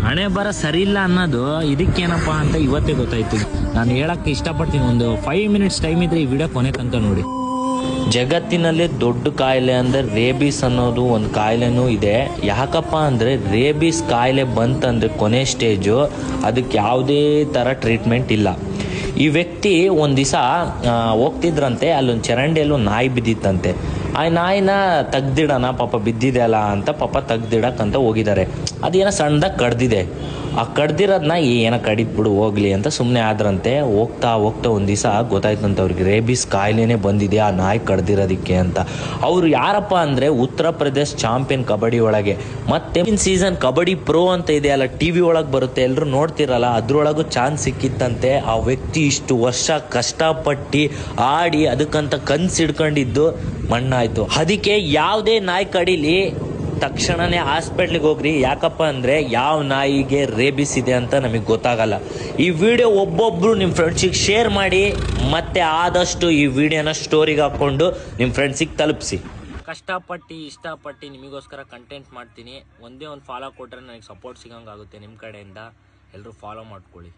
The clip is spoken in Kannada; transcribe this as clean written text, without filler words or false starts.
ಹಣೆ ಬರ ಸರಿ ಇಲ್ಲ ಅನ್ನೋದು ಇದಕ್ಕೇನಪ್ಪ ಅಂತ ಇವತ್ತೇ ಗೊತ್ತಾಯ್ತು. ನಾನು ಹೇಳಕ್ಕೆ ಇಷ್ಟಪಡ್ತೀನಿ, ಒಂದು 5 ಮಿನಿಟ್ಸ್ ಟೈಮ್ ಇದ್ರೆ ಈ ವಿಡಿಯೋ ಕೊನೆ ತನಕ ನೋಡಿ. ಜಗತ್ತಿನಲ್ಲೇ ದೊಡ್ಡ ಕಾಯಿಲೆ ಅಂದರೆ ರೇಬಿಸ್ ಅನ್ನೋದು ಒಂದು ಕಾಯಿಲೆನೂ ಇದೆ. ಯಾಕಪ್ಪ ಅಂದರೆ ರೇಬಿಸ್ ಕಾಯಿಲೆ ಬಂತಂದರೆ ಕೊನೆ ಸ್ಟೇಜು, ಅದಕ್ಕೆ ಯಾವುದೇ ಥರ ಟ್ರೀಟ್ಮೆಂಟ್ ಇಲ್ಲ. ಈ ವ್ಯಕ್ತಿ ಒಂದು ದಿವಸ ಹೋಗ್ತಿದ್ರಂತೆ, ಅಲ್ಲೊಂದು ಚರಂಡಿಯಲ್ಲೂ ನಾಯಿ ಬಿದ್ದಿತ್ತಂತೆ. ಆ ನಾಯಿನ ತೆಗ್ದಿಡೋಣ ಪಾಪ ಬಿದ್ದಿದೆ ಅಲ್ಲ ಅಂತ ಪಾಪ ತೆಗ್ದಿಡಕ್ಕಂತ ಹೋಗಿದ್ದಾರೆ. ಅದೇನೋ ಸಣ್ಣದಾಗಿ ಕಡ್ದಿದೆ. ಆ ಕಡ್ದಿರೋದನ್ನ ಏನೋ ಕಡಿದ್ಬಿಡು ಹೋಗ್ಲಿ ಅಂತ ಸುಮ್ಮನೆ ಆದ್ರಂತೆ. ಹೋಗ್ತಾ ಒಂದು ದಿವಸ ಗೊತ್ತಾಯ್ತಂತ ಅವ್ರಿಗೆ ರೇಬಿಸ್ ಕಾಯಿಲೆನೇ ಬಂದಿದೆ ಆ ನಾಯಿ ಕಡ್ದಿರೋದಕ್ಕೆ ಅಂತ. ಅವರು ಯಾರಪ್ಪ ಅಂದರೆ ಉತ್ತರ ಪ್ರದೇಶ್ ಚಾಂಪಿಯನ್ ಕಬಡ್ಡಿ ಒಳಗೆ. ಮತ್ತೆ ಸೀಸನ್ ಕಬಡ್ಡಿ ಪ್ರೋ ಅಂತ ಇದೆ ಅಲ್ಲ, TV ಒಳಗೆ ಬರುತ್ತೆ, ಎಲ್ಲರೂ ನೋಡ್ತಿರಲ್ಲ, ಅದ್ರೊಳಗೂ ಚಾನ್ಸ್ ಸಿಕ್ಕಿತ್ತಂತೆ. ಆ ವ್ಯಕ್ತಿ ಇಷ್ಟು ವರ್ಷ ಕಷ್ಟಪಟ್ಟು ಆಡಿ ಅದಕ್ಕಂತ ಕನ್ಸಿಡ್ಕೊಂಡಿದ್ದು ಮಣ್ಣಾಯ್ತು. ಅದಕ್ಕೆ ಯಾವುದೇ ನಾಯಿ ಕಡಿಲಿ ತಕ್ಷಣನೇ ಹಾಸ್ಪಿಟ್ಲಿಗೆ ಹೋಗ್ರಿ. ಯಾಕಪ್ಪ ಅಂದರೆ ಯಾವ ನಾಯಿಗೆ ರೇಬಿಸ್ ಇದೆ ಅಂತ ನಮಗೆ ಗೊತ್ತಾಗಲ್ಲ. ಈ ವಿಡಿಯೋ ಒಬ್ಬೊಬ್ಬರು ನಿಮ್ಮ ಫ್ರೆಂಡ್ಸಿಗೆ ಶೇರ್ ಮಾಡಿ, ಮತ್ತೆ ಆದಷ್ಟು ಈ ವಿಡಿಯೋನ ಸ್ಟೋರಿಗೆ ಹಾಕ್ಕೊಂಡು ನಿಮ್ಮ ಫ್ರೆಂಡ್ಸಿಗೆ ತಲುಪಿಸಿ. ಕಷ್ಟಪಟ್ಟು ಇಷ್ಟಪಟ್ಟು ನಿಮಗೋಸ್ಕರ ಕಂಟೆಂಟ್ ಮಾಡ್ತೀನಿ. ಒಂದೇ ಒಂದು ಫಾಲೋ ಕೊಟ್ಟರೆ ನನಗೆ ಸಪೋರ್ಟ್ ಸಿಗೋಂಗಾಗುತ್ತೆ ನಿಮ್ಮ ಕಡೆಯಿಂದ. ಎಲ್ಲರೂ ಫಾಲೋ ಮಾಡ್ಕೊಳ್ಳಿ.